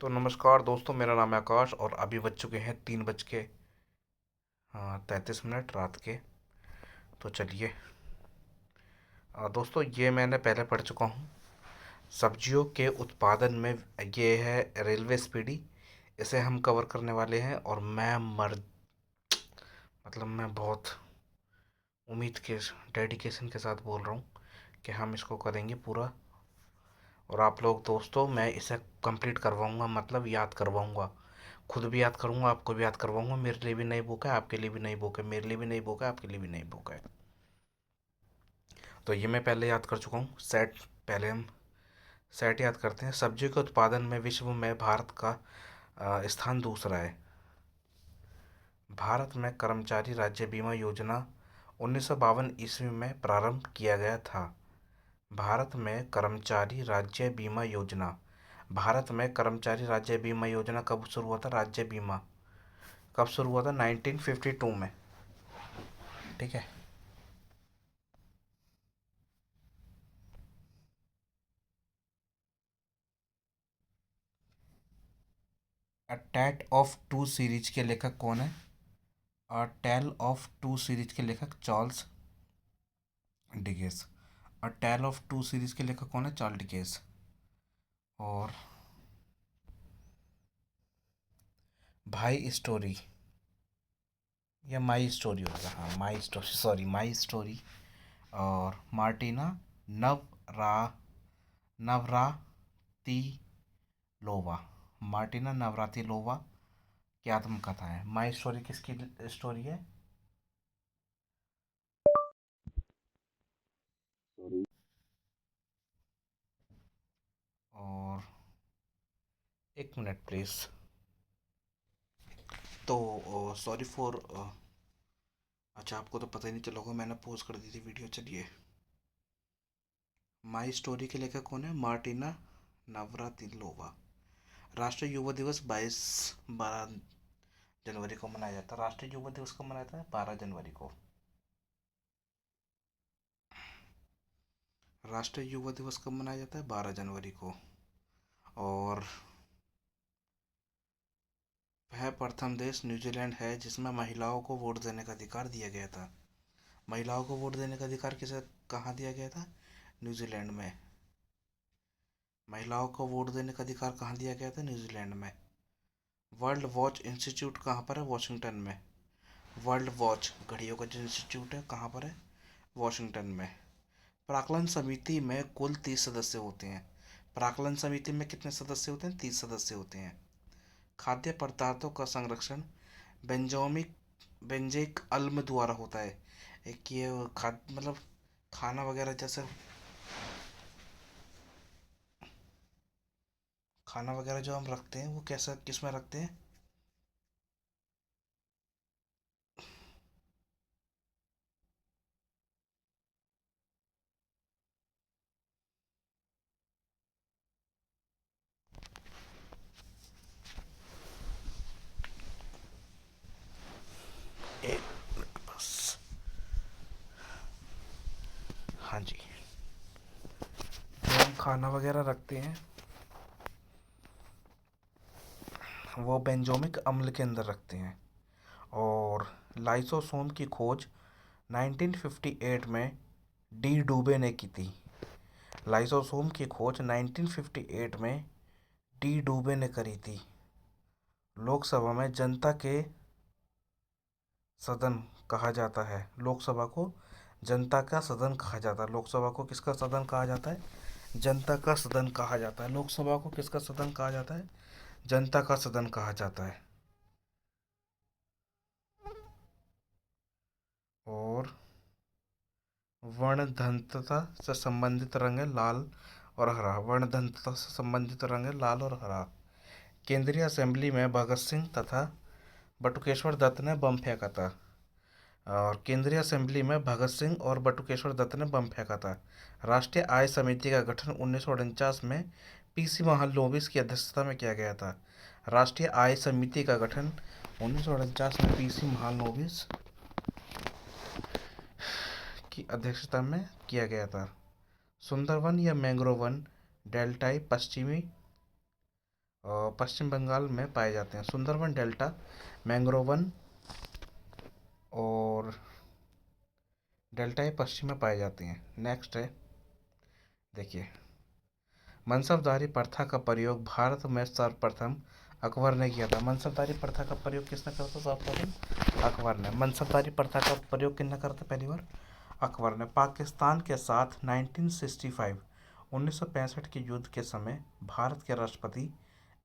तो नमस्कार दोस्तों, मेरा नाम है आकाश और अभी बज चुके हैं 3 बज के 33 मिनट रात के। तो चलिए, दोस्तों ये मैंने पहले पढ़ चुका हूँ। सब्जियों के उत्पादन में ये है रेलवे स्पीडी। इसे हम कवर करने वाले हैं और मैं बहुत उम्मीद के डेडिकेशन के साथ बोल रहा हूँ कि हम इसको करेंगे पूरा। और आप लोग दोस्तों, मैं इसे कंप्लीट करवाऊँगा, मतलब याद करवाऊँगा। खुद भी याद करूँगा, आपको भी याद करवाऊँगा। मेरे लिए भी नई बुक है, आपके लिए भी नई बुक है, मेरे लिए भी नई बुक है, आपके लिए भी नई बुक है। तो ये मैं पहले याद कर चुका हूँ। सेट, पहले हम सेट याद करते हैं। सब्जी के उत्पादन में विश्व में भारत का स्थान दूसरा है। भारत में कर्मचारी राज्य बीमा योजना 1952 ईस्वी में प्रारंभ किया गया था। भारत में कर्मचारी राज्य बीमा योजना भारत में कर्मचारी राज्य बीमा योजना कब शुरू हुआ था? राज्य बीमा कब शुरू हुआ था? 1952 में। ठीक है। A tale of two cities के लेखक कौन है? A tale of two cities के लेखक Charles Dickens. A tale of two cities के लेखक कौन है? Charles Dickens. और भाई स्टोरी या माई स्टोरी होगा, हाँ my story, sorry my story. और Martina Navra Navratilova. Martina Navratilova की आत्मकथा है। माई स्टोरी किसकी स्टोरी है? और एक मिनट प्लीज़। तो सॉरी फॉर, अच्छा आपको तो पता ही नहीं चला होगा, मैंने पोज कर दी थी वीडियो। चलिए, माई स्टोरी के लेखक कौन है? Martina Navratilova. राष्ट्रीय युवा दिवस 12 जनवरी को मनाया जाता है। राष्ट्रीय युवा दिवस कब मनाया जाता है? 12 जनवरी को। राष्ट्रीय युवा दिवस कब मनाया जाता है? 12 जनवरी को। और वह प्रथम देश न्यूजीलैंड है जिसमें महिलाओं को वोट देने का अधिकार दिया गया था। महिलाओं को वोट देने का अधिकार किसे, कहाँ दिया गया था? न्यूजीलैंड में। महिलाओं को वोट देने का अधिकार कहाँ दिया गया था? न्यूजीलैंड में। वर्ल्ड वॉच इंस्टीट्यूट कहाँ पर है? वॉशिंगटन में। वर्ल्ड वॉच घड़ियों का जो इंस्टीट्यूट है, कहाँ पर है? वॉशिंगटन में। प्राक्कलन समिति में कुल 30 सदस्य होते हैं। प्राक्कलन समिति में कितने सदस्य होते हैं? 30 सदस्य होते हैं। खाद्य पदार्थों का संरक्षण बेंजोमिक बेंजेक अल्म द्वारा होता है। एक ये खाद मतलब खाना वगैरह, जैसे खाना वगैरह जो हम रखते हैं वो कैसा, किस में रखते हैं? एक मिनट बस। हाँ जी, जो हम खाना वगैरह रखते हैं वो बेंजोमिक अम्ल के अंदर रखते हैं। और लाइसोसोम की खोज 1958 में डी डूबे ने की थी। लाइसोसोम की खोज 1958 में डी डूबे ने करी थी। लोकसभा में जनता के सदन कहा जाता है। लोकसभा को जनता का सदन कहा जाता है। लोकसभा को किसका सदन कहा जाता है? जनता का सदन कहा जाता है। लोकसभा को किसका सदन कहा जाता है? जनता का सदन कहा जाता है। और वर्णतंत्रता से संबंधित रंग है लाल और हरा। वर्णतंत्रता से संबंधित रंग है लाल और हरा। केंद्रीय असेंबली में भगत सिंह तथा बटुकेश्वर दत्त ने बम फेंका था। और केंद्रीय असेंबली में भगत सिंह और बटुकेश्वर दत्त ने बम फेंका था। राष्ट्रीय आय समिति का गठन 1949 में पीसी महालनोबिस की अध्यक्षता में किया गया था। राष्ट्रीय आय समिति का गठन 1949 में पीसी महालनोबिस की अध्यक्षता में किया गया था। सुंदरवन या मैंग्रोव वन डेल्टाई पश्चिमी पश्चिम बंगाल में पाए जाते हैं। सुंदरबन डेल्टा, मैंग्रोवन और डेल्टा ये पश्चिम में पाए जाती हैं। नेक्स्ट है, देखिए, मनसबदारी प्रथा का प्रयोग भारत में सर्वप्रथम अकबर ने किया था। मनसबदारी प्रथा का प्रयोग किसने करा था सर्वप्रथम? अकबर ने। मनसबदारी प्रथा का प्रयोग किसने करा था पहली बार? अकबर ने। पाकिस्तान के साथ 1965 1965 के युद्ध के समय भारत के राष्ट्रपति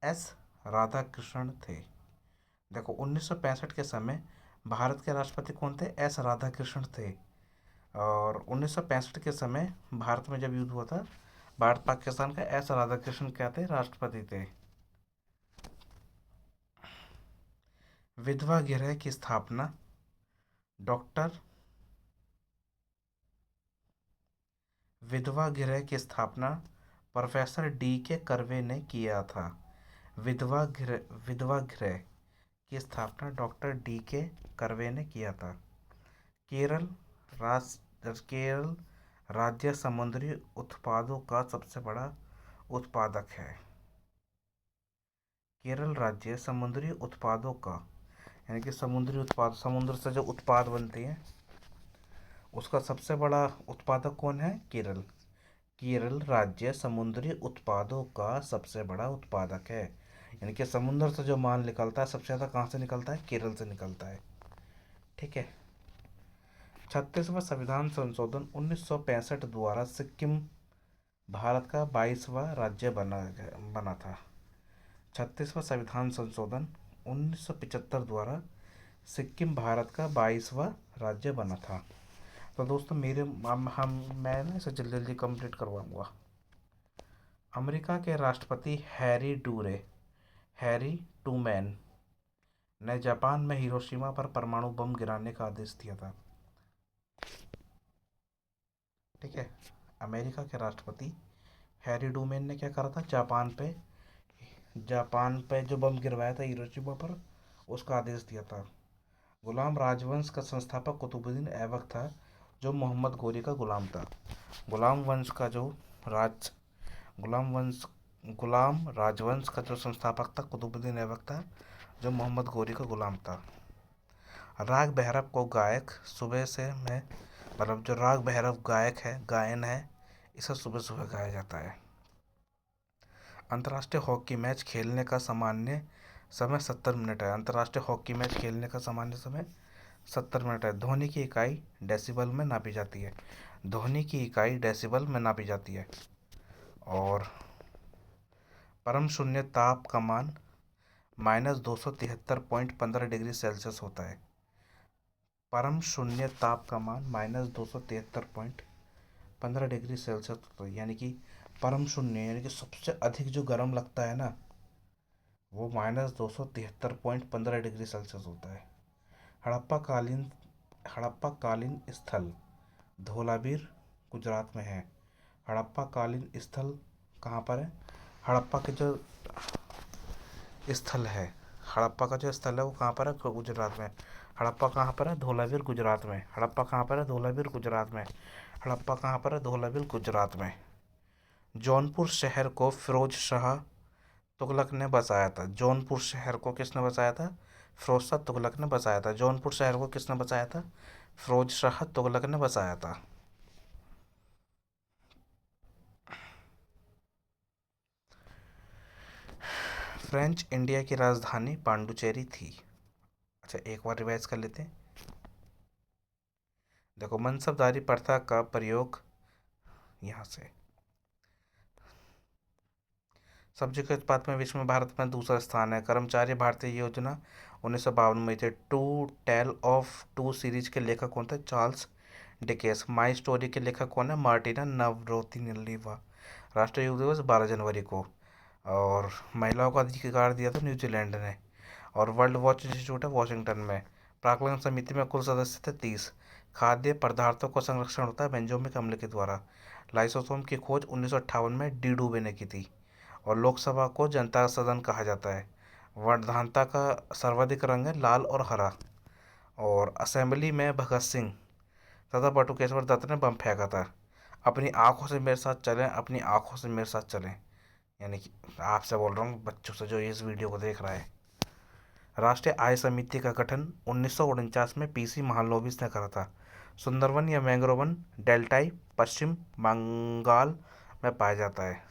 एस राधाकृष्णन थे। देखो, 1965 के समय भारत के राष्ट्रपति कौन थे? एस राधाकृष्णन थे। और 1965 के समय भारत में जब युद्ध हुआ था, भारत पाकिस्तान का, एस राधाकृष्णन क्या थे? राष्ट्रपति थे। विधवा गृह की स्थापना डॉक्टर विधवा गृह की स्थापना प्रोफेसर डी के कर्वे ने किया था। विधवा गृह की स्थापना डॉक्टर डी के कर्वे ने किया था। केरल केरल राज्य समुद्री उत्पादों का सबसे बड़ा उत्पादक है। केरल राज्य समुद्री उत्पादों का, यानी कि समुद्री उत्पाद, समुद्र से जो उत्पाद बनते हैं उसका सबसे बड़ा उत्पादक कौन है? केरल। केरल राज्य समुद्री उत्पादों का सबसे बड़ा उत्पादक है। यानी कि समुद्र से जो माल निकलता है सबसे ज़्यादा कहाँ से निकलता है? केरल से निकलता है। ठीक है। 36वां संविधान संशोधन 1965 द्वारा सिक्किम भारत का 22वां राज्य बना था। 36वां संविधान संशोधन 1975 द्वारा सिक्किम भारत का 22वां राज्य बना था। तो दोस्तों, मैं ना इसे जल्दी जल्दी कंप्लीट करवाऊंगा। अमेरिका के राष्ट्रपति हैरी ट्रूमैन ने जापान में हिरोशिमा पर परमाणु बम गिराने का आदेश दिया था। ठीक है। अमेरिका के राष्ट्रपति हैरी ट्रूमैन ने क्या करा था? जापान पे जो बम गिरवाया था हिरोशिमा पर, उसका आदेश दिया था। गुलाम राजवंश का संस्थापक कुतुबुद्दीन ऐबक था, जो मोहम्मद गोरी का गुलाम था। गुलाम वंश का जो राज गुलाम राजवंश का जो संस्थापक था कुतुबुद्दीन ऐबक था, जो मोहम्मद गोरी का गुलाम था। राग भैरव को गायक सुबह से में मतलब जो राग भैरव गायन है, इसे सुबह सुबह गाया जाता है। अंतर्राष्ट्रीय हॉकी मैच खेलने का सामान्य समय 70 मिनट है। अंतर्राष्ट्रीय हॉकी मैच खेलने का सामान्य समय 70 मिनट है। ध्वनि की इकाई डेसिबल में नापी जाती है। ध्वनि की इकाई डेसिबल में नापी जाती है। और परम शून्य ताप का मान -273.15 डिग्री सेल्सियस होता है। परम शून्य ताप का मान -273.15 डिग्री सेल्सियस होता है। यानी कि परम शून्य, यानी कि सबसे अधिक जो गर्म लगता है ना, वो -273.15 डिग्री सेल्सियस होता है। हड़प्पा कालीन स्थल धोलावीर गुजरात में है। हड़प्पा कालीन स्थल कहाँ पर है? हड़प्पा के जो स्थल है हड़प्पा का जो स्थल है वो कहाँ पर है? गुजरात में। हड़प्पा कहाँ पर है? धोलावीर गुजरात में। हड़प्पा कहाँ पर है? धोलावीर गुजरात में। हड़प्पा कहाँ पर है? धोलावीर गुजरात में। जौनपुर शहर को फिरोज शाह तुगलक ने बसाया था। जौनपुर शहर को किसने बसाया था? फिरोज शाह तुगलक ने बसाया था। जौनपुर शहर को किसने बसाया था? फिरोज शाह तुगलक ने बसाया था। फ्रेंच इंडिया की राजधानी पांडुचेरी थी। अच्छा, एक बार रिवाइज कर लेते हैं। देखो, मनसबदारी प्रथा का प्रयोग यहाँ से सब्जी के उत्पाद में विश्व में भारत में दूसरा स्थान है। कर्मचारी भारतीय योजना 1952 में थे। Two tale of two cities के लेखक कौन थे? Charles Dickens. माई स्टोरी के लेखक कौन है? मार्टिना नवरोथिनलीवा। राष्ट्रीय योग दिवस 12 जनवरी को। और महिलाओं का अधिकार दिया था न्यूजीलैंड ने। और वर्ल्ड वॉच इंस्टीट्यूट है वॉशिंगटन में। प्राक्कलन समिति में कुल सदस्य थे 30। खाद्य पदार्थों का संरक्षण होता है बेंजोमिक अम्ल के द्वारा। लाइसोसोम की खोज 1958 में डी डूबे ने की थी। और लोकसभा को जनता सदन कहा जाता है। वर्णधानता का सर्वाधिक रंग है लाल और हरा। और असेंबली में भगत सिंह तथा बटुकेश्वर दत्त ने बम फेंका था। अपनी आंखों से मेरे साथ चलें, अपनी आंखों से मेरे साथ चलें। यानी कि आपसे बोल रहा हूँ, बच्चों से जो इस वीडियो को देख रहा है। राष्ट्रीय आय समिति का गठन 1949 में पीसी महालनोबिस ने करा था। सुंदरवन या मैंग्रोव वन डेल्टाई पश्चिम बंगाल में पाया जाता है।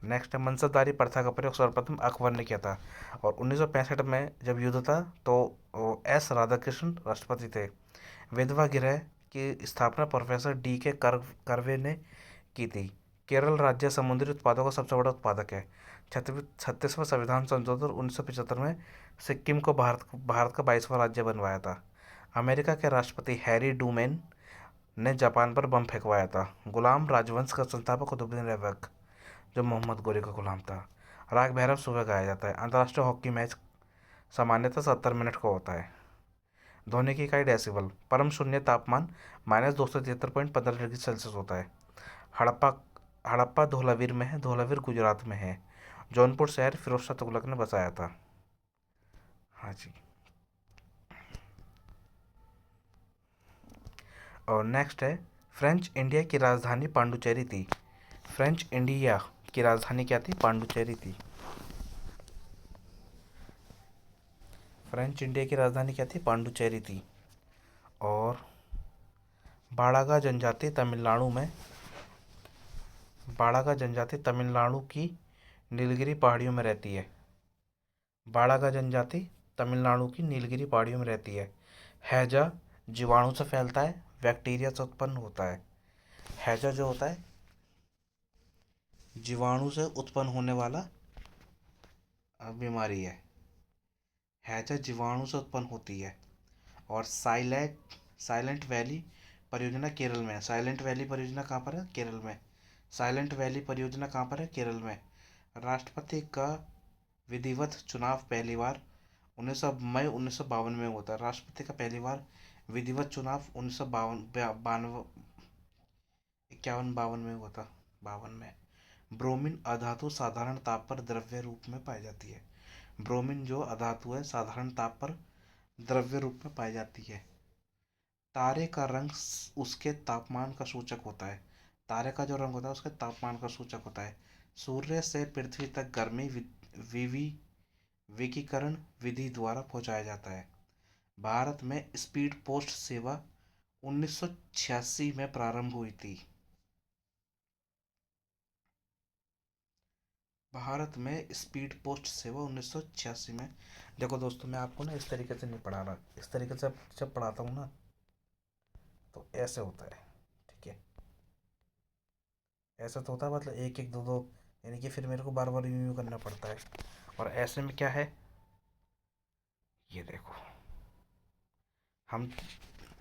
नेक्स्ट है, मनसबदारी प्रथा का प्रयोग सर्वप्रथम अकबर ने किया था। और 1965 में जब युद्ध था तो एस राधाकृष्ण राष्ट्रपति थे। विधवा गृह की स्थापना प्रोफेसर डी के कर्वे ने की थी। केरल राज्य समुद्री उत्पादों का सबसे बड़ा उत्पादक है। 36वां संविधान संशोधन 1975 में सिक्किम को भारत का 22वां राज्य बनवाया था। अमेरिका के राष्ट्रपति हैरी डूमेन ने जापान पर बम फेंकवाया था। गुलाम राजवंश का संस्थापक कुतुबुद्दीन ऐबक, जो मोहम्मद गोरी का गुलाम था। राग भैरव सुबह गाया जाता है। अंतर्राष्ट्रीय हॉकी मैच सामान्यतः 70 मिनट का होता है। ध्वनि की इकाई डेसिबल। परम शून्य तापमान -273.15 डिग्री सेल्सियस होता है। हड़प्पा हड़प्पा धोलावीर में है। धोलावीर गुजरात में है। जौनपुर शहर फिरोज शाह तुगलक ने बसाया था। हाँ जी। और नेक्स्ट है, फ्रेंच इंडिया की राजधानी पांडुचेरी थी। फ्रेंच इंडिया की राजधानी क्या थी? पांडुचेरी थी। फ्रेंच इंडिया की राजधानी क्या थी? पांडुचेरी थी। और बाड़ागा जनजाति तमिलनाडु में बाड़ागा जनजाति तमिलनाडु की नीलगिरी पहाड़ियों में रहती है। बाड़ागा जनजाति तमिलनाडु की नीलगिरी पहाड़ियों में रहती है। हैजा जीवाणु से फैलता है, बैक्टीरिया से उत्पन्न होता है। हैजा जो होता है जीवाणु से उत्पन्न होने वाला बीमारी है। हैजा जीवाणु से उत्पन्न होती है। और साइलेंट वैली परियोजना केरल में है। साइलेंट वैली परियोजना कहाँ पर है? केरल में। साइलेंट वैली परियोजना कहाँ पर है? केरल में। राष्ट्रपति का विधिवत चुनाव पहली बार 19 मई 1952 में होता है। राष्ट्रपति का पहली बार विधिवत चुनाव 1951 में हुआ था। 52 में। ब्रोमीन अधातु साधारण ताप पर द्रव्य रूप में पाई जाती है। ब्रोमीन जो अधातु है साधारण ताप पर द्रव्य रूप में पाई जाती है। तारे का रंग उसके तापमान का सूचक होता है। तारे का जो रंग होता है उसके तापमान का सूचक होता है। सूर्य से पृथ्वी तक गर्मी विकिरण विधि द्वारा पहुंचाया जाता है। भारत में स्पीड पोस्ट सेवा 1986 में प्रारंभ हुई थी। भारत में स्पीड पोस्ट सेवा 1986 में। देखो दोस्तों, मैं आपको ना इस तरीके से नहीं पढ़ा रहा। इस तरीके से जब पढ़ाता हूँ ना तो ऐसे होता है। ठीक है, ऐसा तो होता है, मतलब एक एक दो दो, यानी कि फिर मेरे को बार बार रिव्यू करना पड़ता है। और ऐसे में क्या है, ये देखो, हम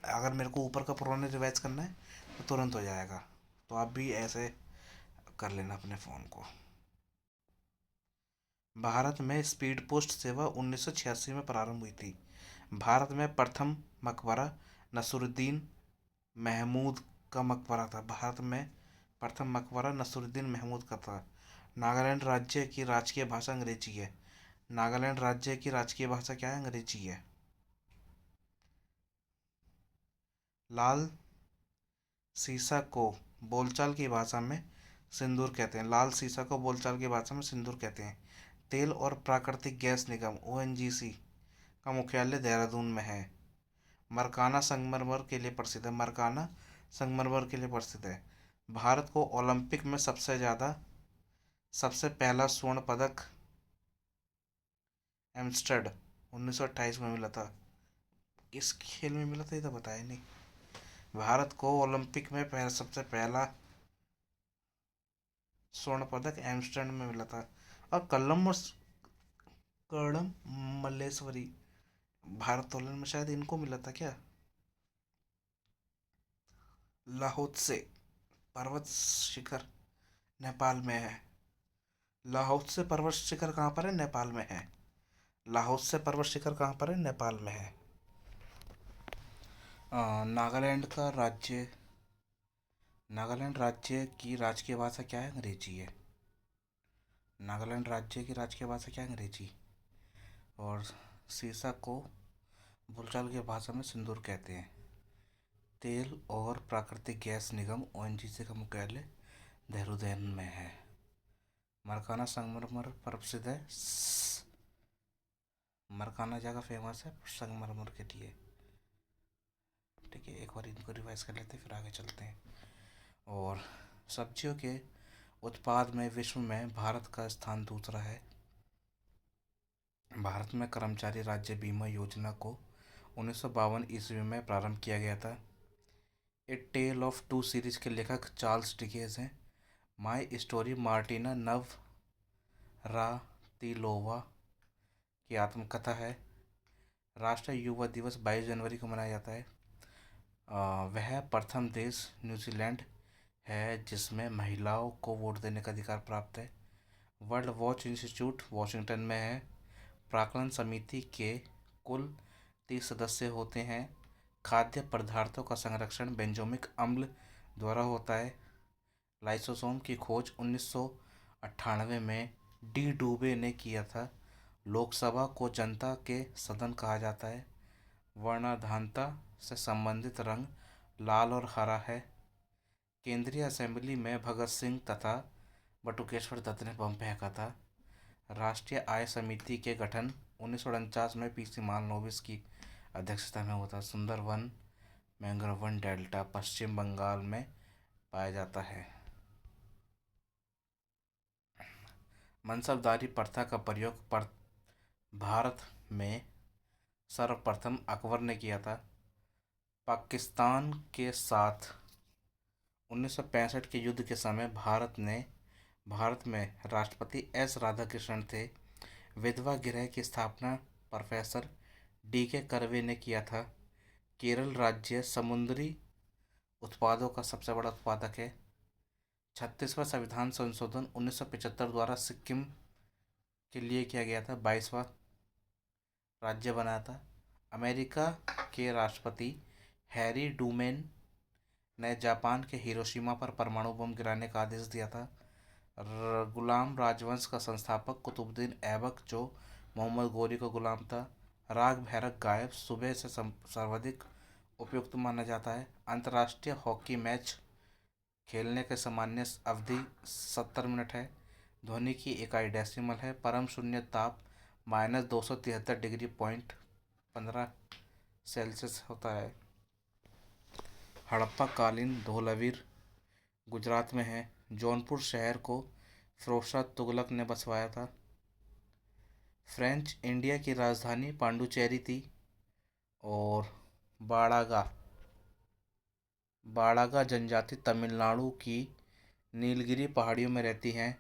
अगर मेरे को ऊपर का पुराने रिवाइज करना है तो तुरंत हो जाएगा। तो आप भी ऐसे कर लेना अपने फ़ोन को। भारत में स्पीड पोस्ट सेवा 1986 में प्रारंभ हुई थी। भारत में प्रथम मकबरा नसरुद्दीन महमूद का मकबरा था। भारत में प्रथम मकबरा नसरुद्दीन महमूद का था। नागालैंड राज्य की राजकीय भाषा अंग्रेजी है। नागालैंड राज्य की राजकीय भाषा क्या है? अंग्रेजी है। लाल सीसा को बोलचाल की भाषा में सिंदूर कहते हैं। लाल सीसा को बोलचाल की भाषा में सिंदूर कहते हैं। तेल और प्राकृतिक गैस निगम ओएनजीसी का मुख्यालय देहरादून में है। मरकाना संगमरमर के लिए प्रसिद्ध है। मरकाना संगमरमर के लिए प्रसिद्ध है। भारत को ओलंपिक में सबसे पहला स्वर्ण पदक एम्स्टर्ड 1928 में मिला था। किस खेल में मिला था ये तो बताया नहीं। भारत को ओलंपिक में सबसे पहला स्वर्ण पदक एम्स्टर्डम में मिला था। और कर्णम मल्लेश्वरी भारोत्तोलन में शायद इनको मिला था क्या? लाहौत्से पर्वत शिखर नेपाल में है। लाहौत्से पर्वत शिखर कहाँ पर है? नेपाल में है। लाहौत्से पर्वत शिखर कहाँ पर है? नेपाल में है। नागालैंड राज्य की राजकीय भाषा क्या है? अंग्रेजी है। नागालैंड राज्य की राजकीय भाषा क्या है? अंग्रेजी। और सीसा को बोलचाल की भाषा में सिंदूर कहते हैं। तेल और प्राकृतिक गैस निगम ओएनजीसी का मुख्यालय देहरादून में है। मरकाना संगमरमर पर प्रसिद्ध है। मरकाना जगह फेमस है संगमरमर के लिए। ठीक है, एक बार इनको रिवाइज कर लेते हैं फिर आगे चलते हैं। और सब्जियों के उत्पाद में विश्व में भारत का स्थान दूसरा है। भारत में कर्मचारी राज्य बीमा योजना को 1952 ईस्वी में प्रारंभ किया गया था। ए टेल ऑफ टू सीरीज के लेखक चार्ल्स डिकेंस हैं। माई स्टोरी मार्टिना नवरातिलोवा की आत्मकथा है। राष्ट्रीय युवा दिवस 22 जनवरी को मनाया जाता है। वह प्रथम देश न्यूजीलैंड है जिसमें महिलाओं को वोट देने का अधिकार प्राप्त है। वर्ल्ड वॉच इंस्टीट्यूट वाशिंगटन में है। प्राक्कलन समिति के कुल 30 सदस्य होते हैं। खाद्य पदार्थों का संरक्षण बेंजोमिक अम्ल द्वारा होता है। लाइसोसोम की खोज 1998 में डी डूबे ने किया था। लोकसभा को जनता के सदन कहा जाता है। वर्णाधानता से संबंधित रंग लाल और हरा है। केंद्रीय असेंबली में भगत सिंह तथा बटुकेश्वर दत्त ने बम फेंका था। राष्ट्रीय आय समिति के गठन 1949 में पीसी मालनोबिस की अध्यक्षता में हुआ था। सुंदरवन मैंग्रोव वन डेल्टा पश्चिम बंगाल में पाया जाता है। मनसबदारी प्रथा का प्रयोग भारत में सर्वप्रथम अकबर ने किया था। पाकिस्तान के साथ 1965 के युद्ध के समय भारत में राष्ट्रपति एस राधाकृष्णन थे। विधवा गृह की स्थापना प्रोफेसर डी के कर्वे ने किया था। केरल राज्य समुद्री उत्पादों का सबसे बड़ा उत्पादक है। 36वां संविधान संशोधन 1975 द्वारा सिक्किम के लिए किया गया था। 22वां राज्य बना था। अमेरिका के राष्ट्रपति हैरी डूमेन ने जापान के हिरोशिमा पर परमाणु बम गिराने का आदेश दिया था। गुलाम राजवंश का संस्थापक कुतुबुद्दीन ऐबक जो मोहम्मद गोरी का गुलाम था। राग भैरव गायब सुबह से सर्वाधिक उपयुक्त माना जाता है। अंतर्राष्ट्रीय हॉकी मैच खेलने के सामान्य अवधि 70 मिनट है। ध्वनि की इकाई डेसिमल है। परम शून्य ताप -273 डिग्री पॉइंट 15 सेल्सियस होता है। हड़प्पा कालीन धोलावीर गुजरात में है। जौनपुर शहर को फिरोजशाह तुगलक ने बसवाया था। फ्रेंच इंडिया की राजधानी पांडुचेरी थी। और बाड़ागा जनजाति तमिलनाडु की नीलगिरी पहाड़ियों में रहती हैं।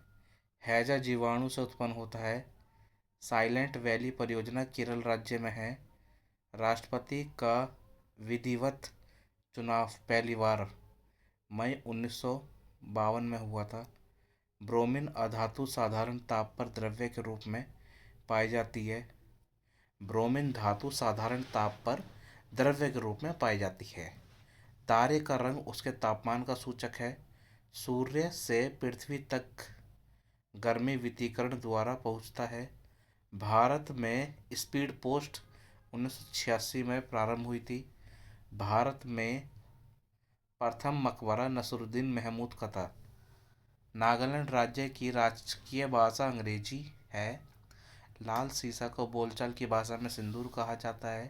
हैजा जीवाणु से उत्पन्न होता है। साइलेंट वैली परियोजना केरल राज्य में है। राष्ट्रपति का विधिवत चुनाव पहली बार मई 1952 में हुआ था। ब्रोमीन अधातु साधारण ताप पर द्रव्य के रूप में पाई जाती है। ब्रोमीन धातु साधारण ताप पर द्रव्य के रूप में पाई जाती है। तारे का रंग उसके तापमान का सूचक है। सूर्य से पृथ्वी तक गर्मी विकिरण द्वारा पहुंचता है। भारत में स्पीड पोस्ट 1986 में प्रारंभ हुई थी। भारत में प्रथम मकबरा नसरुद्दीन महमूद का था। नागालैंड राज्य की राजकीय भाषा अंग्रेजी है। लाल सीसा को बोलचाल की भाषा में सिंदूर कहा जाता है।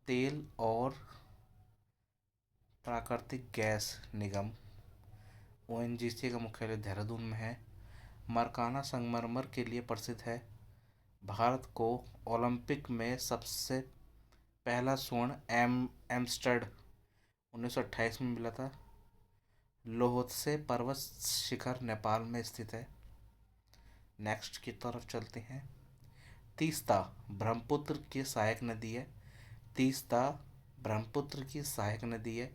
तेल और प्राकृतिक गैस निगम ओएनजीसी का मुख्यालय देहरादून में है। मरकाना संगमरमर के लिए प्रसिद्ध है। भारत को ओलंपिक में सबसे पहला स्वर्ण एम्स्टर्ड 1928 में मिला था। लोहत्से पर्वत शिखर नेपाल में स्थित है। नेक्स्ट की तरफ चलते हैं। तीस्ता ब्रह्मपुत्र की सहायक नदी है। तीस्ता ब्रह्मपुत्र की सहायक नदी है।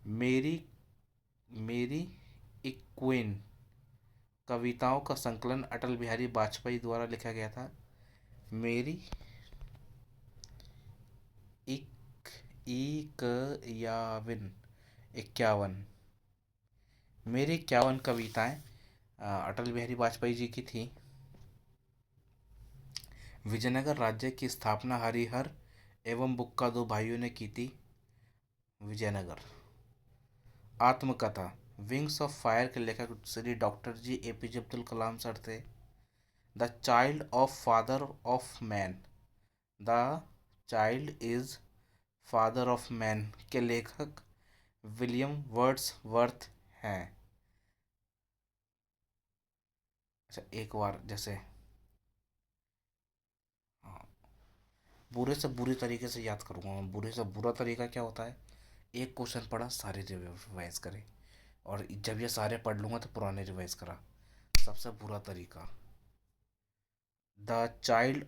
मेरी इक्विन कविताओं का संकलन अटल बिहारी वाजपेयी द्वारा लिखा गया था। मेरी इक्यावन 51 मेरी 51 कविताएं अटल बिहारी वाजपेयी जी की थी। विजयनगर राज्य की स्थापना हरिहर एवं बुक्का दो भाइयों ने की थी। विजयनगर आत्मकथा विंग्स ऑफ फायर के लेखक श्री डॉक्टर जी एपीजे अब्दुल कलाम सर थे। The child of father of man, the child is father of man के लेखक विलियम वर्ड्सवर्थ हैं। अच्छा, एक बार जैसे, हाँ, बुरे से बुरी तरीके से याद करूँगा मैं। बुरे से बुरा तरीका क्या होता है? एक क्वेश्चन पढ़ा, सारे रिवाइज करे, और जब ये सारे पढ़ लूँगा तो पुराने रिवाइज करा। सबसे बुरा तरीका, द चाइल्ड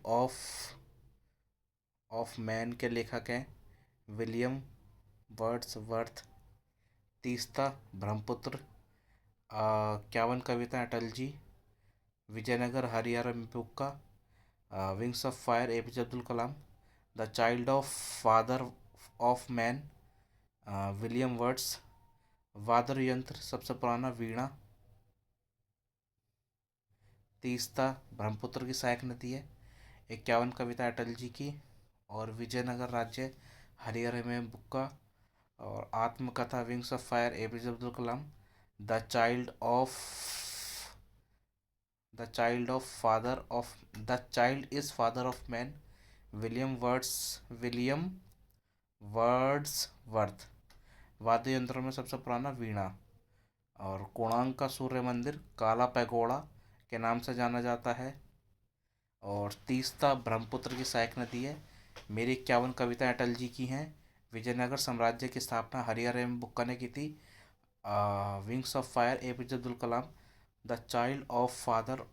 ऑफ मैन के लेखक हैं विलियम वर्ड्सवर्थ। तीस्ता ब्रह्मपुत्र, 51 कविता अटल जी, विजयनगर हरियाणा में Bukka, wings of fire APJ Abdul Kalam, the child of father of man William Words, वाद्य यंत्र सबसे पुराना वीणा, तीस्ता ब्रह्मपुत्र की सहायक नदी है, 51 कविता अटल जी की, और विजयनगर राज्य हरियाणा में बुक्का, और आत्मकथा wings of fire APJ Abdul Kalam, the child of the child is father of man William Wordsworth. वाद्य यंत्रों में सबसे पुराना वीणा, और कोणार्क का सूर्य मंदिर काला पैगोड़ा के नाम से जाना जाता है, और तीस्ता ब्रह्मपुत्र की सहायक नदी है। मेरी 51 कविताएं अटल जी की हैं। विजयनगर साम्राज्य की स्थापना हरियाणा में बुक्का ने की थी। Wings of fire APJ Abdul Kalam. The child of father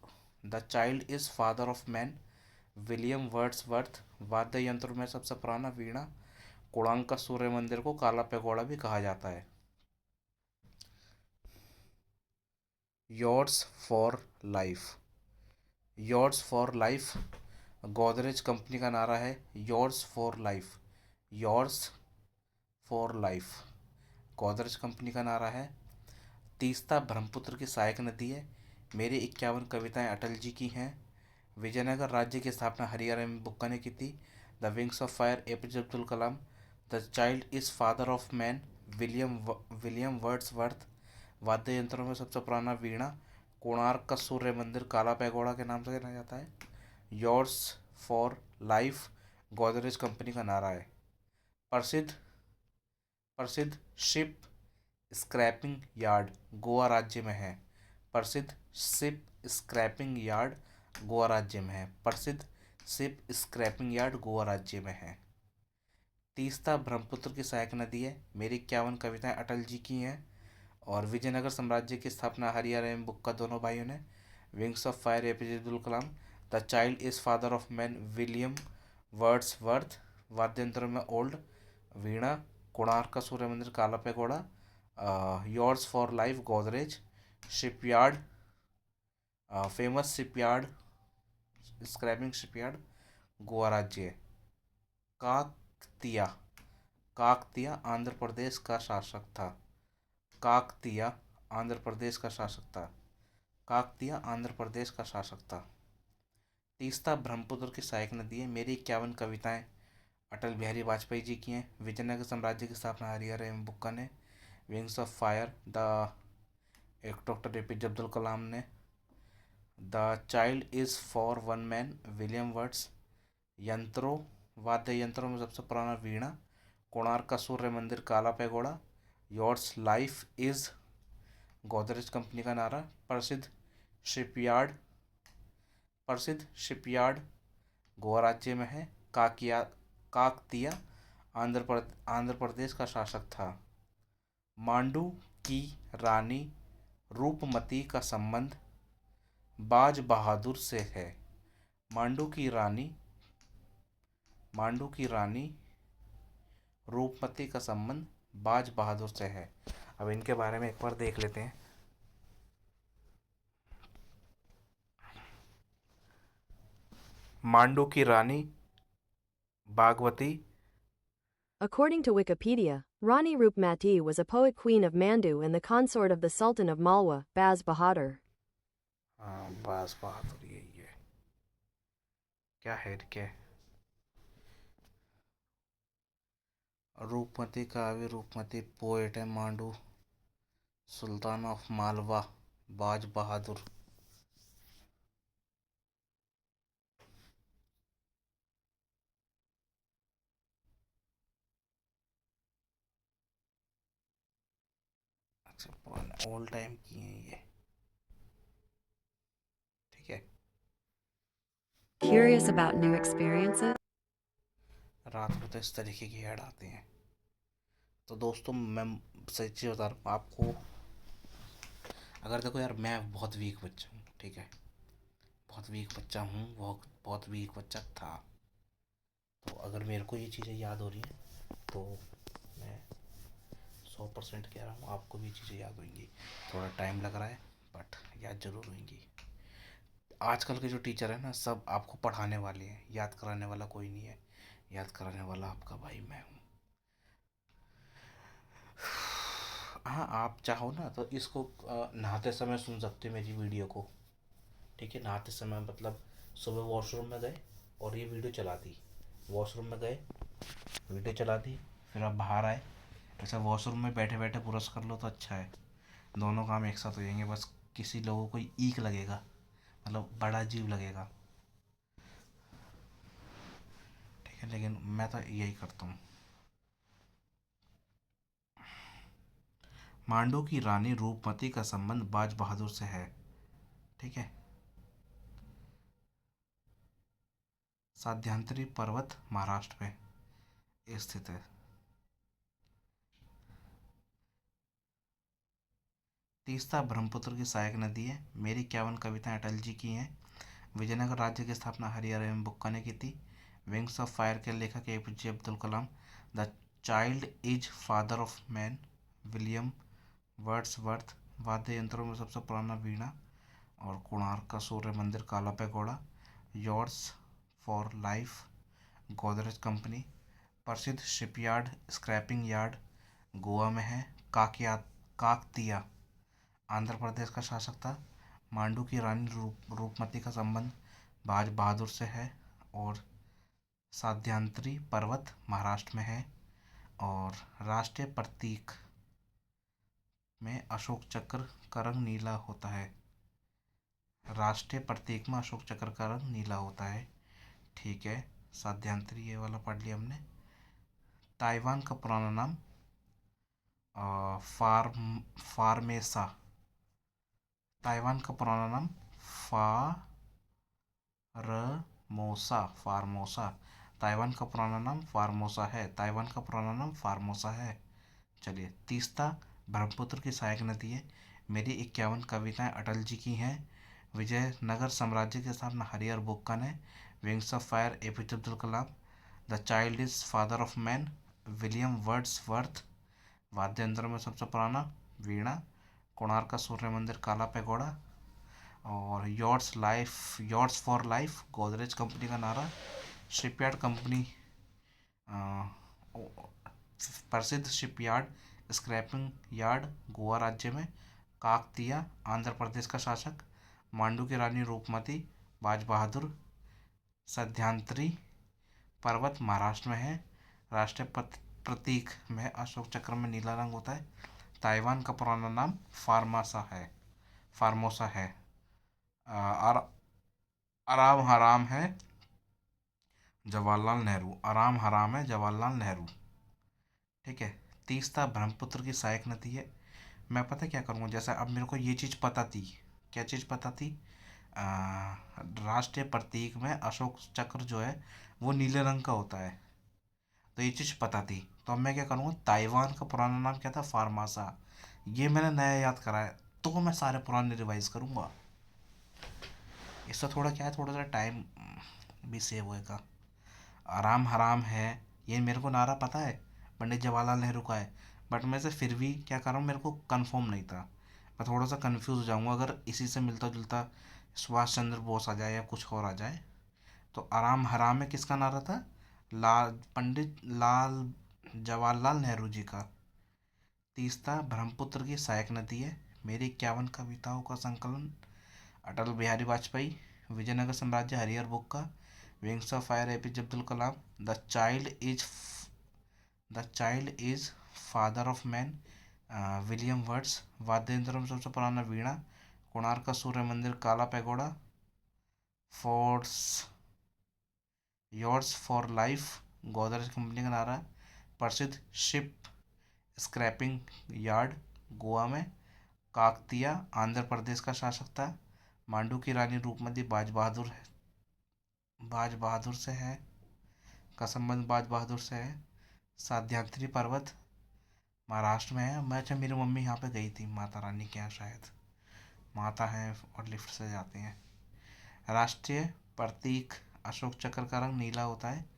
the child is father of man William Wordsworth. वाद्य यंत्रों में सबसे पुराना वीणा। कोणार्क का सूर्य मंदिर को काला पैगोड़ा भी कहा जाता है। Yours for life, yours for life Godrej company का नारा है। Yours for life, yours for life Godrej company का नारा है। तीस्ता ब्रह्मपुत्र की सहायक नदी है। मेरी 51 कविताएं अटल जी की हैं। विजयनगर राज्य की स्थापना हरियाणा में बुक्का ने की थी। The wings of fire APJ Abdul Kalam. The child is father of man William Wordsworth. वाद्य यंत्रों में सबसे पुराना वीणा। कोणार्क का सूर्य मंदिर काला पैगोड़ा के नाम से जाना जाता है। Yours for life Godrej company का नारा है। प्रसिद्ध प्रसिद्ध शिप स्क्रैपिंग यार्ड गोवा राज्य में है। प्रसिद्ध शिप स्क्रैपिंग यार्ड गोवा राज्य में है। प्रसिद्ध शिप स्क्रैपिंग यार्ड गोवा राज्य में है। तीस्ता ब्रह्मपुत्र की सहायक नदी है। मेरी 51 कविताएं अटल जी की हैं, और विजयनगर साम्राज्य की स्थापना हरियाणा एवं बुक्का दोनों भाइयों ने। Wings of fire APJ Abdul Kalam. The child is father of man William Wordsworth. वाद्य यंत्रों में ओल्ड वीणा। कोणार्क का सूर्य मंदिर काला pagoda. Yours for life Godrej. Shipyard, famous shipyard scrapping shipyard Goa राज्य। काकतिया, काकतिया आंध्र प्रदेश का शासक था। काकतिया आंध्र प्रदेश का शासक था। काकतिया आंध्र प्रदेश का शासक था। तीस्ता ब्रह्मपुत्र की सहायक नदी है। मेरी 51 कविताएं अटल बिहारी वाजपेयी जी की हैं। विजयनगर साम्राज्य की स्थापना हरिहर एवं बुक्का ने। विंग्स ऑफ फायर द एक डॉक्टर एपीजे अब्दुल कलाम ने। The child is for one man William words. यंत्रों वाद्य यंत्रों में सबसे पुराना वीणा। कोणार्क का सूर्य मंदिर काला pagoda. Yours life is Godrej company का नारा। शिपयार्ड प्रसिद्ध शिपयार्ड गोवा राज्य में है। काकतिया आंध्र प्रदेश का शासक था। मांडू की रानी रूपमती का संबंध बाज बहादुर से है। मांडू की रानी रूपमती का संबंध बाज बहादुर से है। अब इनके बारे में एक बार देख लेते हैं। मांडू की रानी बागवती। According to Wikipedia, Rani Roopmati was a poet queen of Mandu and the consort of the Sultan of Malwa, Baz Bahadur. हाँ, बाज बहादुर यही है। क्या है क्या? रूपमती काव्य रूपमती पोएट है। मांडू सुल्तान ऑफ मालवा बाज बहादुर। अच्छा, पुराने ऑल टाइम की हैं ये। ठीक है। Curious about new experiences? रात को तो इस तरीके की ऐड आते हैं। तो दोस्तों मैं सही चीज़ बता रहा हूँ आपको। अगर देखो यार, मैं बहुत वीक बच्चा हूँ, ठीक है। बहुत वीक बच्चा हूँ, बहुत बहुत वीक बच्चा था। तो अगर मेरे को ये चीज़ें याद हो रही हैं तो मैं 100% कह रहा हूँ आपको भी चीज़ें याद होंगी। थोड़ा टाइम लग रहा है, बट याद ज़रूर होंगी। आजकल के जो टीचर है ना, सब आपको पढ़ाने वाले हैं, याद कराने वाला कोई नहीं है। याद कराने वाला आपका भाई मैं हूँ। हाँ, आप चाहो ना तो इसको नहाते समय सुन सकते हो मेरी वीडियो को। ठीक है, नहाते समय मतलब सुबह वॉशरूम में गए और ये वीडियो चला दी। वॉशरूम में गए, वीडियो चला दी, फिर आप बाहर आए। ऐसा वॉशरूम में बैठे बैठे ब्रश कर लो तो अच्छा है। दोनों काम एक साथ हो जाएंगे। बस किसी लोगों को ईक लगेगा, मतलब बड़ा अजीब लगेगा। ठीक है, लेकिन मैं तो यही करता हूँ। मांडू की रानी रूपमती का संबंध बाज बहादुर से है। ठीक है। साध्यांतरी पर्वत महाराष्ट्र में स्थित है। तीस्ता ब्रह्मपुत्र की सहायक नदी है। मेरी 51 कविताएं अटल जी की हैं। विजयनगर राज्य की स्थापना हरिहर एवं बुक्का ने की थी। विंग्स ऑफ फायर के लेखक APJ Abdul Kalam. The child is father of man William Wordsworth. वाद्य यंत्रों में सबसे पुराना वीणा। और कोणार्क का सूर्य मंदिर काला pagoda. Yards for life Godrej company. प्रसिद्ध शिपयार्ड स्क्रैपिंग यार्ड गोवा में है। काकिया काकतिया आंध्र प्रदेश का शासक था। मांडू की रानी रूपमती का संबंध बाज बहादुर से है। और साध्यांतरी पर्वत महाराष्ट्र में है। और राष्ट्रीय प्रतीक में अशोक चक्र का रंग नीला होता है। राष्ट्रीय प्रतीक में अशोक चक्र का रंग नीला होता है। ठीक है। साध्यांतरी ये वाला पढ़ लिया हमने। ताइवान का पुराना नाम फार्मेसा। ताइवान का पुराना नाम फारमोसा फार्मोसा। ताइवान का पुराना नाम फार्मोसा है। ताइवान का पुराना नाम फार्मोसा है। चलिए, तीस्ता ब्रह्मपुत्र की सहायक नदी है। मेरी 51 कविताएं अटल जी की हैं। विजयनगर साम्राज्य के स्थापना हरिहर बुक्का ने। Wings of fire APJ Abdul Kalam. The child is father of man William Wordsworth. वाद्य यंत्र में सबसे पुराना वीणा। कोणार्क का सूर्य मंदिर काला पैगोडा। और यॉर्ड्स फॉर लाइफ गोदरेज कंपनी का नारा। शिपयार्ड कंपनी प्रसिद्ध शिपयार्ड स्क्रैपिंग यार्ड गोवा राज्य में। काकतिया आंध्र प्रदेश का शासक। मांडू की रानी रूपमती बाज बहादुर। सध्यांतरी पर्वत महाराष्ट्र में है। राष्ट्रीय प्रतीक में अशोक चक्र में नीला रंग होता है। ताइवान का पुराना नाम फार्मोसा है। आराम हराम है जवाहरलाल नेहरू। आराम हराम है जवाहरलाल नेहरू। ठीक है। तीस्ता ब्रह्मपुत्र की सहायक नदी है। मैं पता क्या करूँगा, जैसे अब मेरे को ये चीज़ पता थी। क्या चीज़ पता थी? राष्ट्रीय प्रतीक में अशोक चक्र जो है वो नीले रंग का होता है। तो ये चीज़ पता थी। तो अब मैं क्या करूँगा, ताइवान का पुराना नाम क्या था? फार्मासा। ये मैंने नया याद करा है, तो मैं सारे पुराने रिवाइज करूँगा। इससे थोड़ा क्या है, थोड़ा सा टाइम भी सेव होएगा। आराम हराम है, ये मेरे को नारा पता है, पंडित जवाहरलाल नेहरू का है। बट मैं से फिर भी क्या कर रहा हूँ, मेरे को कंफर्म नहीं था। मैं थोड़ा सा कंफ्यूज हो जाऊँगा अगर इसी से मिलता जुलता सुभाष चंद्र बोस आ जाए या कुछ और आ जाए। तो आराम हराम में किसका नारा था? पंडित लाल जवाहरलाल नेहरू जी का। तीस्ता ब्रह्मपुत्र की सहायक नदी है। मेरी 51 कविताओं का संकलन अटल बिहारी वाजपेयी। विजयनगर साम्राज्य Harihara Bukka. Wings of fire APJ Abdul Kalam. The child is father of man William Words, वाद्य यंत्रों में सबसे पुराना वीणा, कोणार्क का सूर्य मंदिर, काला pagoda, force yours for life, Godrej company का नारा है, प्रसिद्ध शिप स्क्रैपिंग यार्ड गोवा में, काकतिया आंध्र प्रदेश का शासक था, मांडू की रानी रूपमती बाज बहादुर से है, का संबंध बाज बहादुर से है, साध्यांत्री पर्वत महाराष्ट्र में है। मैं, अच्छा, मेरी मम्मी यहाँ पे गई थी माता रानी के यहाँ, शायद माता हैं और लिफ्ट से जाते हैं। राष्ट्रीय प्रतीक अशोक चक्र का रंग नीला होता है।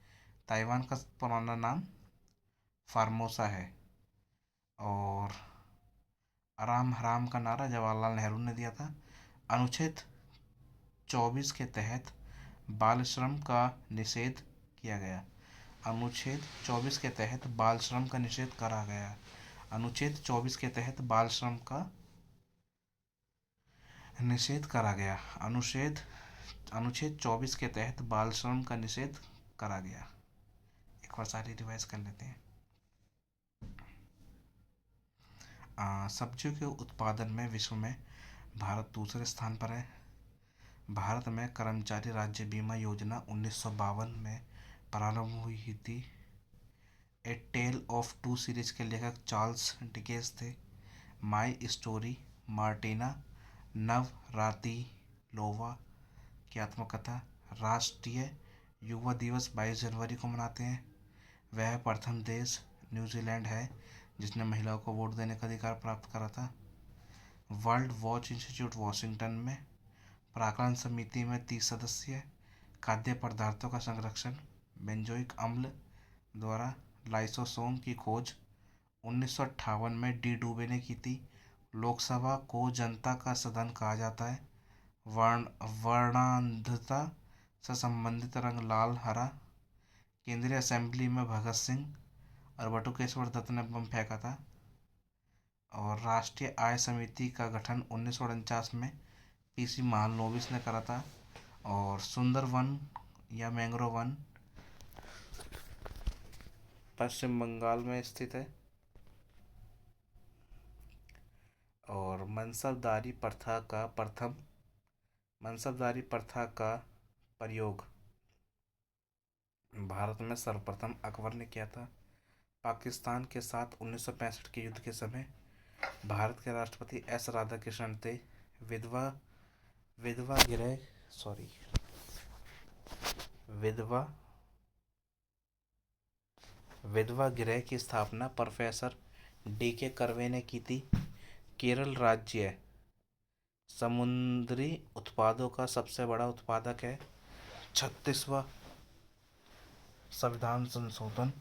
ताइवान का पुराना नाम फार्मोसा है। और आराम हराम का नारा जवाहरलाल नेहरू ने दिया था। अनुच्छेद 24 के तहत बाल श्रम का निषेध किया गया। अनुच्छेद 24 के तहत बाल श्रम का निषेध करा गया। अनुच्छेद 24 के तहत बाल श्रम का निषेध करा गया। अनुच्छेद 24 के तहत बाल श्रम का निषेध करा गया। एक बार सारी रिवाइज कर लेते हैं। सब्जियों के उत्पादन में विश्व में भारत दूसरे स्थान पर है। भारत में कर्मचारी राज्य बीमा योजना 1952 में प्रारंभ हुई थी। ए टेल ऑफ टू सीरीज के लेखक चार्ल्स डिकेंस थे। माई स्टोरी मार्टिना नवरातिलोवा की आत्मकथा। राष्ट्रीय युवा दिवस 22 जनवरी को मनाते हैं। वह प्रथम देश न्यूजीलैंड है जिसने महिलाओं को वोट देने का अधिकार प्राप्त करा था। वर्ल्ड वॉच इंस्टीट्यूट वाशिंगटन में। प्राक्कलन समिति में 30 सदस्य। खाद्य पदार्थों का संरक्षण बेंजोइक अम्ल द्वारा। लाइसोसोम की खोज 1958 में डी डुबे ने की थी। लोकसभा को जनता का सदन कहा जाता है। वर्णांधता से संबंधित रंग लाल हरा। केंद्रीय असेंबली में भगत सिंह और बटुकेश्वर दत्त ने बम फेंका था। और राष्ट्रीय आय समिति का गठन 1949 में पीसी महालनोबिस ने करा था। और सुंदर वन या मैंग्रोव वन पश्चिम बंगाल में स्थित है। और मनसबदारी प्रथा का प्रयोग भारत में सर्वप्रथम अकबर ने किया था। पाकिस्तान के साथ 1965 के युद्ध के समय भारत के राष्ट्रपति एस राधाकृष्णन थे। विधवा विधवा गृह सॉरी विधवा विधवा गृह की स्थापना प्रोफेसर डी.के. कर्वे ने की थी। केरल राज्य समुद्री उत्पादों का सबसे बड़ा उत्पादक है। 36वां संविधान संशोधन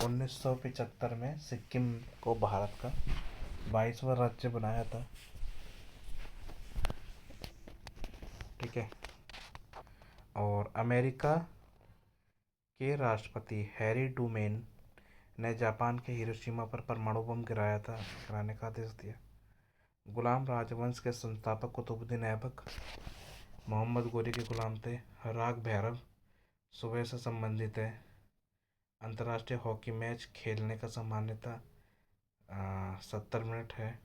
1975 में सिक्किम को भारत का 22वां राज्य बनाया था। ठीक है। और अमेरिका के राष्ट्रपति हैरी ट्रूमैन ने जापान के हिरोशिमा पर परमाणु बम गिराने का आदेश दिया। गुलाम राजवंश के संस्थापक कुतुबुद्दीन ऐबक मोहम्मद गोरी के गुलाम थे। राग भैरव सुबह से संबंधित है। अंतर्राष्ट्रीय हॉकी मैच खेलने का सामान्यता 70 मिनट है।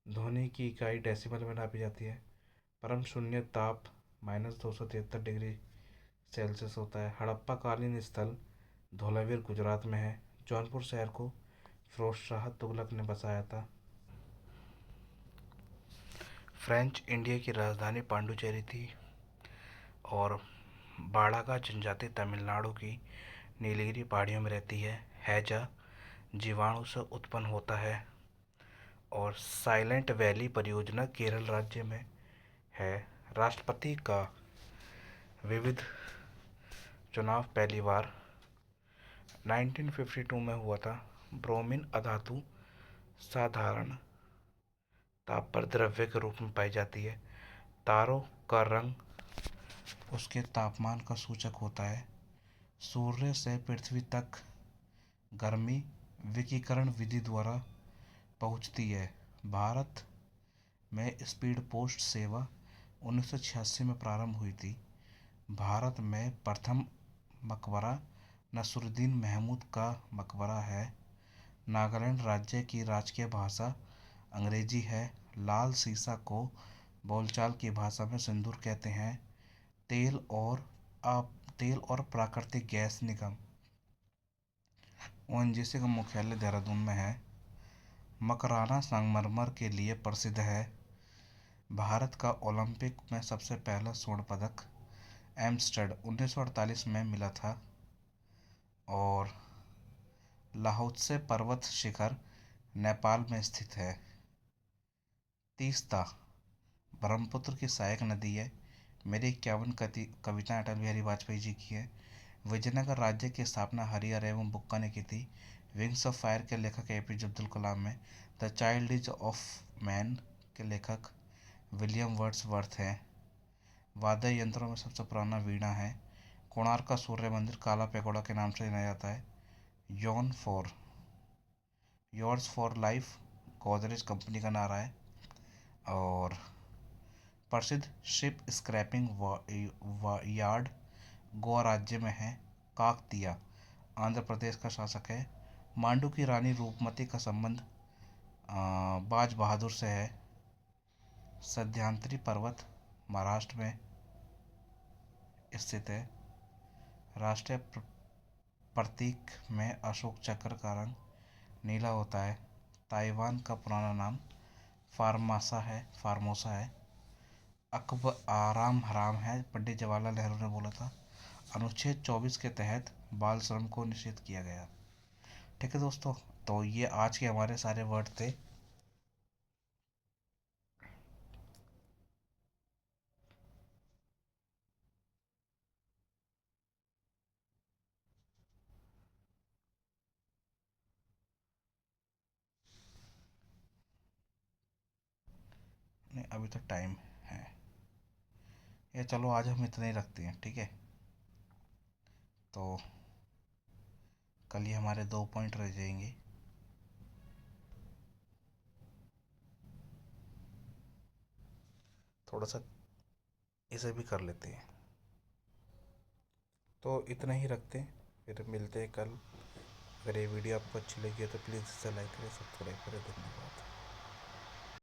ध्वनि की इकाई डेसिबल में नापी जाती है। परम शून्य ताप -273 डिग्री सेल्सियस होता है। हड़प्पा कालीन स्थल धौलावीर गुजरात में है। जौनपुर शहर को फिरोज शाह तुगलक ने बसाया था। फ्रेंच इंडिया की राजधानी पांडुचेरी थी। और बाड़ागा जनजाति तमिलनाडु की नीलगिरी पहाड़ियों में रहती है। हैजा जीवाणु से उत्पन्न होता है। और साइलेंट वैली परियोजना केरल राज्य में है। राष्ट्रपति का विविध चुनाव पहली बार 1952 में हुआ था। ब्रोमीन अधातु साधारण ताप पर द्रव्य के रूप में पाई जाती है। तारों का रंग उसके तापमान का सूचक होता है। सूर्य से पृथ्वी तक गर्मी विकिरण विधि द्वारा पहुंचती है। भारत में स्पीड पोस्ट सेवा 1986 में प्रारंभ हुई थी। भारत में प्रथम मकबरा नसरुद्दीन महमूद का मकबरा है। नागालैंड राज्य की राजकीय भाषा अंग्रेजी है। लाल सीसा को बोलचाल की भाषा में सिंदूर कहते हैं। तेल और आप तेल और प्राकृतिक गैस निगम ओएनजीसी का मुख्यालय देहरादून में है। मकराना संगमरमर के लिए प्रसिद्ध है। भारत का ओलंपिक में सबसे पहला स्वर्ण पदक एम्स्टर्ड 1948 में मिला था। और लाहौत्से पर्वत शिखर नेपाल में स्थित है। तीस्ता ब्रह्मपुत्र की सहायक नदी है। मेरी 51 कविताएं अटल बिहारी वाजपेयी जी की है। विजयनगर राज्य की स्थापना हरिहर एवं बुक्का ने की थी। विंग्स ऑफ फायर के लेखक एपीजे अब्दुल कलाम है। The child is of man के लेखक विलियम वर्ड्सवर्थ हैं। वाद्य यंत्रों में सबसे पुराना वीणा है। कोणार्क का सूर्य मंदिर काला पेगोडा के नाम से जाना जाता है। Yon for yours for life Godrej company का नारा है। और प्रसिद्ध शिप स्क्रैपिंग यार्ड गोवा राज्य में है। काकतीया आंध्र प्रदेश का शासक है। मांडू की रानी रूपमती का संबंध बाज बहादुर से है। सह्याद्री पर्वत महाराष्ट्र में स्थित है। राष्ट्रीय प्रतीक में अशोक चक्र का रंग नीला होता है। ताइवान का पुराना नाम फार्मोसा है। अकबर आराम हराम है, पंडित जवाहरलाल नेहरू ने बोला था। अनुच्छेद 24 के तहत बाल श्रम को निषेध किया गया। ठीक है दोस्तों, तो ये आज के हमारे सारे वर्ड थे। नहीं, अभी तो टाइम है। ये चलो आज हम इतना ही रखते हैं, ठीक है। तो कल ये हमारे 2 पॉइंट रह जाएंगे। थोड़ा सा इसे भी कर लेते हैं। तो इतना ही रखते हैं, फिर मिलते हैं कल। अगर ये वीडियो आपको अच्छी लगी है तो प्लीज़ इसे लाइक करें, सब्सक्राइब करें। धन्यवाद।